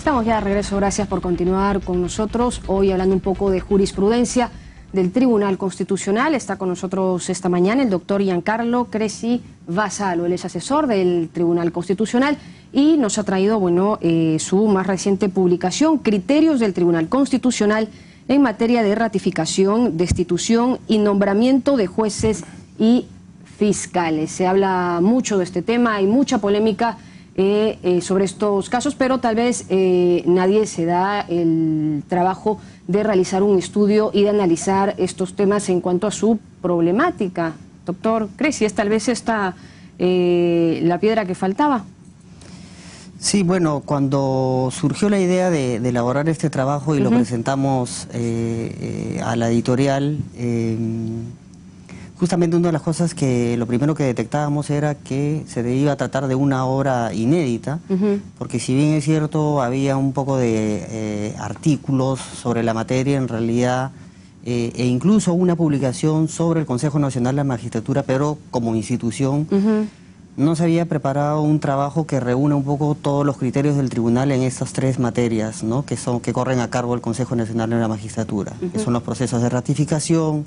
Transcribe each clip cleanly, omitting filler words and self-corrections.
Estamos ya de regreso, gracias por continuar con nosotros. Hoy hablando un poco de jurisprudencia del Tribunal Constitucional. Está con nosotros esta mañana el doctor Giancarlo Cresci Vassallo. Él es asesor del Tribunal Constitucional y nos ha traído, su más reciente publicación, Criterios del Tribunal Constitucional en materia de ratificación, destitución y nombramiento de jueces y fiscales. Se habla mucho de este tema, hay mucha polémica sobre estos casos, pero tal vez nadie se da el trabajo de realizar un estudio y de analizar estos temas en cuanto a su problemática. Doctor Cresci, ¿es tal vez esta la piedra que faltaba? Sí, bueno, cuando surgió la idea de elaborar este trabajo y lo presentamos a la editorial, justamente una de las cosas que lo primero que detectábamos era que se debía tratar de una obra inédita, porque si bien es cierto había un poco de artículos sobre la materia, en realidad, e incluso una publicación sobre el Consejo Nacional de la Magistratura, pero como institución, no se había preparado un trabajo que reúna un poco todos los criterios del tribunal en estas tres materias, ¿no? que corren a cargo del Consejo Nacional de la Magistratura, que son los procesos de ratificación,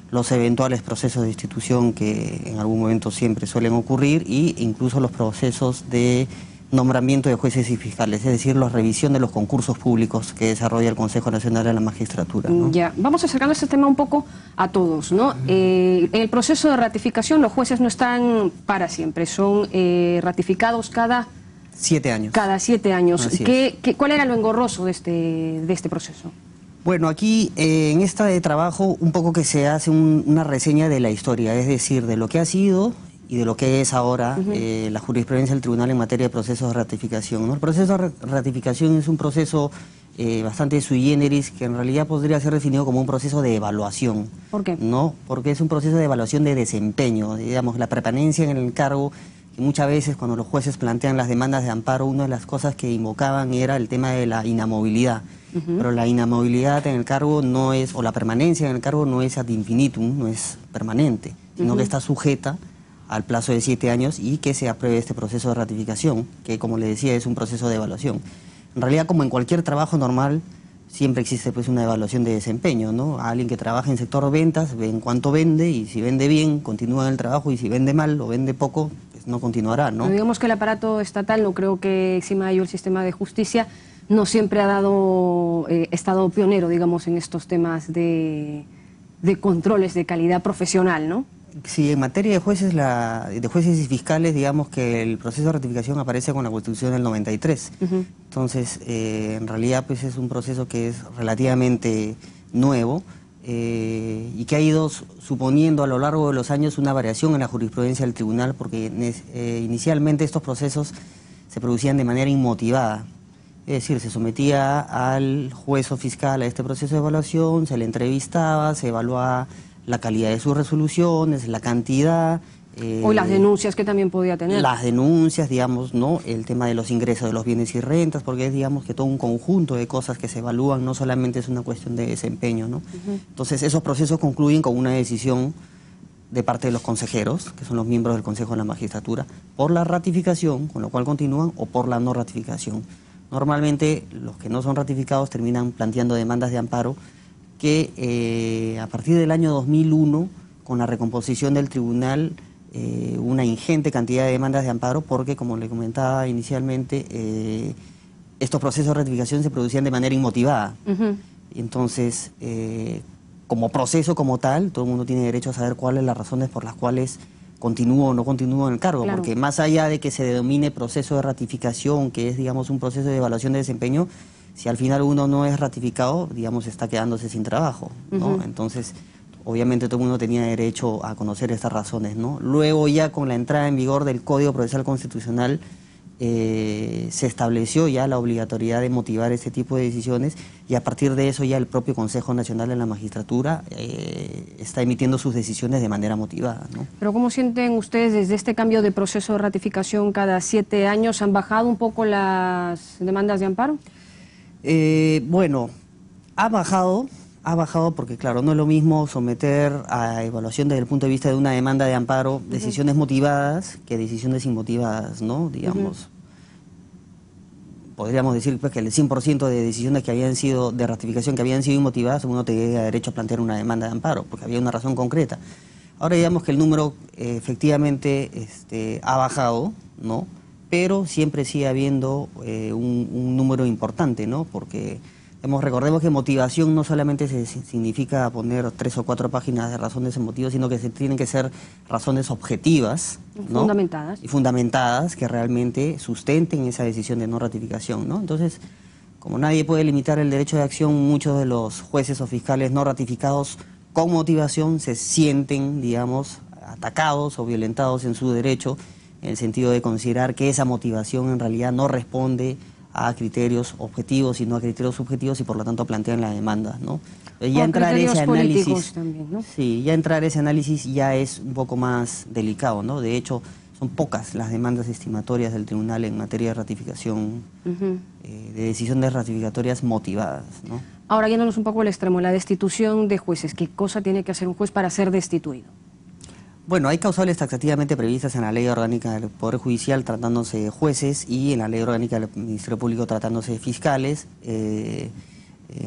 los eventuales procesos de destitución que en algún momento siempre suelen ocurrir, y incluso los procesos de nombramiento de jueces y fiscales, es decir, la revisión de los concursos públicos que desarrolla el Consejo Nacional de la Magistratura, ¿no? Ya, vamos acercando este tema un poco a todos, ¿no? En el proceso de ratificación los jueces no están para siempre, son ratificados cada 7 años. Cada 7 años. ¿Cuál era lo engorroso de este proceso? Bueno, aquí en esta de trabajo un poco que se hace una reseña de la historia, es decir, de lo que ha sido y de lo que es ahora la jurisprudencia del tribunal en materia de procesos de ratificación, ¿no? El proceso de ratificación es un proceso bastante sui generis, que en realidad podría ser definido como un proceso de evaluación. ¿Por qué? ¿No? Porque es un proceso de evaluación de desempeño, digamos, la permanencia en el cargo, que muchas veces cuando los jueces plantean las demandas de amparo, una de las cosas que invocaban era el tema de la inamovilidad. Pero la inamovilidad en el cargo no es, o la permanencia en el cargo no es ad infinitum, no es permanente, sino que está sujeta al plazo de 7 años y que se apruebe este proceso de ratificación, que como le decía es un proceso de evaluación. En realidad, como en cualquier trabajo normal, siempre existe pues una evaluación de desempeño, ¿no? Alguien que trabaja en sector ventas ve en cuánto vende, y si vende bien, continúa en el trabajo, y si vende mal o vende poco, pues no continuará, ¿no? Pero digamos que el aparato estatal, no creo que encima de ello el sistema de justicia no siempre ha estado pionero, digamos, en estos temas de controles de calidad profesional, ¿no? Sí, en materia de jueces y fiscales, digamos que el proceso de ratificación aparece con la Constitución del 93. Entonces, en realidad, pues es un proceso que es relativamente nuevo y que ha ido suponiendo a lo largo de los años una variación en la jurisprudencia del tribunal, porque inicialmente estos procesos se producían de manera inmotivada. Es decir, se sometía al juez o fiscal a este proceso de evaluación, se le entrevistaba, se evaluaba la calidad de sus resoluciones, la cantidad. O las denuncias que también podía tener. Las denuncias, digamos, ¿no? El tema de los ingresos de los bienes y rentas, porque es, digamos, que todo un conjunto de cosas que se evalúan, no solamente es una cuestión de desempeño, ¿no? Entonces, esos procesos concluyen con una decisión de parte de los consejeros, que son los miembros del Consejo de la Magistratura, por la ratificación, con lo cual continúan, o por la no ratificación. Normalmente, los que no son ratificados terminan planteando demandas de amparo que a partir del año 2001, con la recomposición del tribunal, una ingente cantidad de demandas de amparo, porque, como le comentaba inicialmente, estos procesos de ratificación se producían de manera inmotivada. Entonces, como proceso como tal, todo el mundo tiene derecho a saber cuáles las razones por las cuales continúo o no continúo en el cargo, porque más allá de que se denomine proceso de ratificación, que es, digamos, un proceso de evaluación de desempeño, si al final uno no es ratificado, digamos, está quedándose sin trabajo, ¿no? Entonces, obviamente todo el mundo tenía derecho a conocer estas razones, ¿no? Luego, ya con la entrada en vigor del Código Procesal Constitucional, se estableció ya la obligatoriedad de motivar este tipo de decisiones, y a partir de eso ya el propio Consejo Nacional de la Magistratura está emitiendo sus decisiones de manera motivada, ¿no? Pero ¿cómo sienten ustedes desde este cambio de proceso de ratificación cada 7 años? ¿Han bajado un poco las demandas de amparo? Bueno, ha bajado porque, claro, no es lo mismo someter a evaluación desde el punto de vista de una demanda de amparo decisiones motivadas que decisiones inmotivadas, ¿no? Digamos, podríamos decir pues, que el 100% de decisiones que habían sido, de ratificación que habían sido inmotivadas, uno tenía derecho a plantear una demanda de amparo, porque había una razón concreta. Ahora digamos que el número efectivamente ha bajado, ¿no? Pero siempre sigue habiendo un número importante, ¿no? Porque recordemos que motivación no solamente significa poner 3 o 4 páginas de razones de motivo, sino que tienen que ser razones objetivas, ¿no? Fundamentadas. Y fundamentadas, que realmente sustenten esa decisión de no ratificación, ¿no? Entonces, como nadie puede limitar el derecho de acción, muchos de los jueces o fiscales no ratificados con motivación se sienten, digamos, atacados o violentados en su derecho, en el sentido de considerar que esa motivación en realidad no responde a criterios objetivos, sino a criterios subjetivos, y por lo tanto plantean la demanda, ¿no? Ya entrar ese análisis también, ¿no? Sí, ya entrar ese análisis ya es un poco más delicado, ¿no? De hecho, son pocas las demandas estimatorias del tribunal en materia de ratificación, de decisiones ratificatorias motivadas, ¿no? Ahora, yéndonos un poco al extremo, la destitución de jueces. ¿Qué cosa tiene que hacer un juez para ser destituido? Bueno, hay causales taxativamente previstas en la Ley Orgánica del Poder Judicial tratándose de jueces, y en la Ley Orgánica del Ministerio Público tratándose de fiscales, en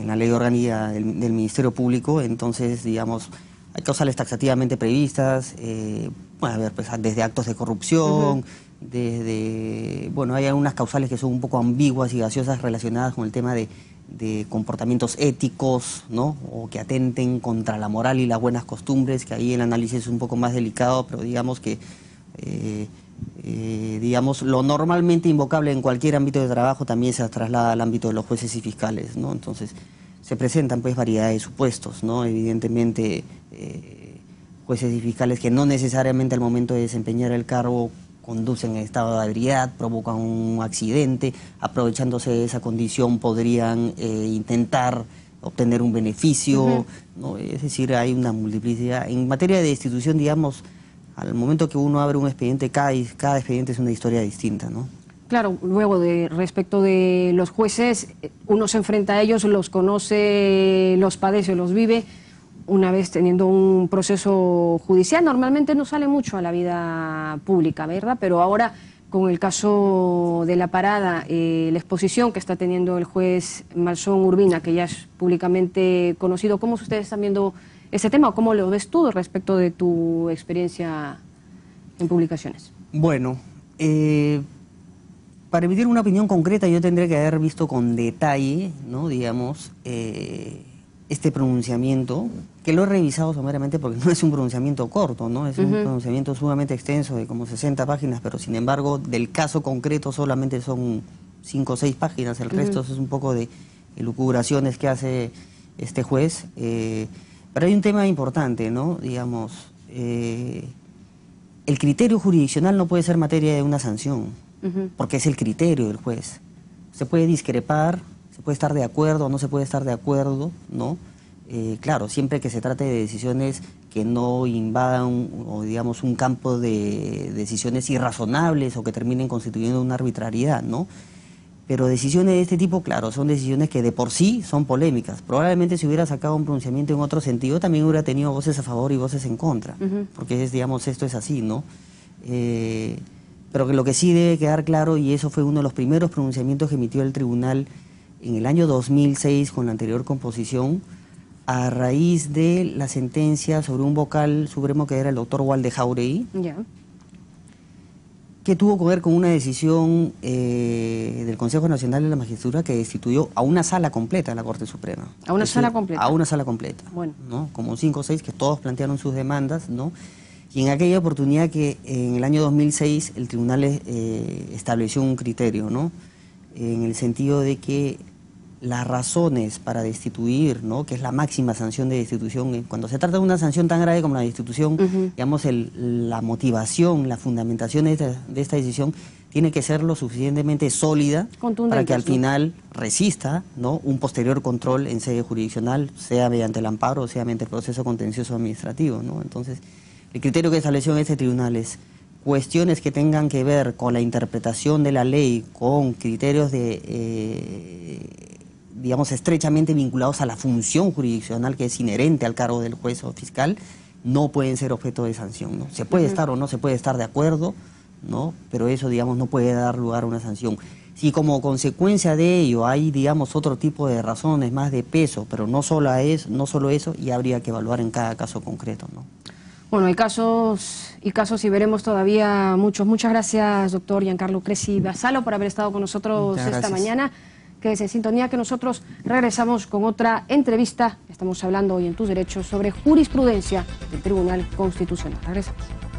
la Ley Orgánica del Ministerio Público. Entonces, digamos, hay causales taxativamente previstas, bueno, a ver, pues, desde actos de corrupción, bueno, hay algunas causales que son un poco ambiguas y gaseosas relacionadas con el tema de comportamientos éticos, ¿no? O que atenten contra la moral y las buenas costumbres, que ahí el análisis es un poco más delicado, pero digamos que digamos, lo normalmente invocable en cualquier ámbito de trabajo también se traslada al ámbito de los jueces y fiscales, ¿no? Entonces se presentan pues variedad de supuestos, ¿no? Evidentemente jueces y fiscales que no necesariamente al momento de desempeñar el cargo conducen en estado de ebriedad, provocan un accidente, aprovechándose de esa condición podrían intentar obtener un beneficio, ¿no? Es decir, hay una multiplicidad. En materia de destitución, digamos, al momento que uno abre un expediente, cada expediente es una historia distinta, ¿no? Claro, luego respecto de los jueces, uno se enfrenta a ellos, los conoce, los padece, los vive. Una vez teniendo un proceso judicial, normalmente no sale mucho a la vida pública, ¿verdad? Pero ahora, con el caso de La Parada, la exposición que está teniendo el juez Malsón Urbina, que ya es públicamente conocido, ¿cómo ustedes están viendo ese tema o cómo lo ves tú respecto de tu experiencia en publicaciones? Bueno, para emitir una opinión concreta yo tendría que haber visto con detalle, ¿no? Digamos, este pronunciamiento, que lo he revisado someramente porque no es un pronunciamiento corto, ¿no? Es un pronunciamiento sumamente extenso de como 60 páginas, pero sin embargo del caso concreto solamente son 5 o 6 páginas, el resto es un poco de elucubraciones que hace este juez. Pero hay un tema importante, ¿no? Digamos, el criterio jurisdiccional no puede ser materia de una sanción, porque es el criterio del juez. Se puede discrepar, se puede estar de acuerdo o no se puede estar de acuerdo, ¿no? Claro, siempre que se trate de decisiones que no invadan o digamos un campo de decisiones irrazonables o que terminen constituyendo una arbitrariedad, ¿no? Pero decisiones de este tipo, claro, son decisiones que de por sí son polémicas. Probablemente si hubiera sacado un pronunciamiento en otro sentido también hubiera tenido voces a favor y voces en contra, porque digamos, esto es así, ¿no? Pero que lo que sí debe quedar claro, y eso fue uno de los primeros pronunciamientos que emitió el tribunal en el año 2006 con la anterior composición, a raíz de la sentencia sobre un vocal supremo que era el doctor Walde Jauregui, que tuvo que ver con una decisión del Consejo Nacional de la Magistratura que destituyó a una sala completa de la Corte Suprema. ¿A una sala completa? A una sala completa, bueno, ¿no? Como 5 o 6 que todos plantearon sus demandas, ¿no? Y en aquella oportunidad que en el año 2006 el tribunal estableció un criterio, ¿no? En el sentido de que las razones para destituir, ¿no? Que es la máxima sanción de destitución, cuando se trata de una sanción tan grave como la destitución, digamos, la motivación, la fundamentación de esta decisión tiene que ser lo suficientemente sólida para que al final resista, ¿no? Un posterior control en sede jurisdiccional, sea mediante el amparo o sea mediante el proceso contencioso administrativo, ¿no? Entonces, el criterio que estableció en este tribunal es cuestiones que tengan que ver con la interpretación de la ley, con criterios digamos, estrechamente vinculados a la función jurisdiccional que es inherente al cargo del juez o fiscal, no pueden ser objeto de sanción, ¿no? Se puede estar o no se puede estar de acuerdo, ¿no? Pero eso, digamos, no puede dar lugar a una sanción. Si como consecuencia de ello hay, digamos, otro tipo de razones más de peso, pero no solo eso, ya habría que evaluar en cada caso concreto, ¿no? Bueno, hay casos y veremos todavía muchos. Muchas gracias, doctor Giancarlo Cresci Vassallo, por haber estado con nosotros esta mañana. Quédese en sintonía que nosotros regresamos con otra entrevista. Estamos hablando hoy en Tus Derechos sobre jurisprudencia del Tribunal Constitucional. Regresamos.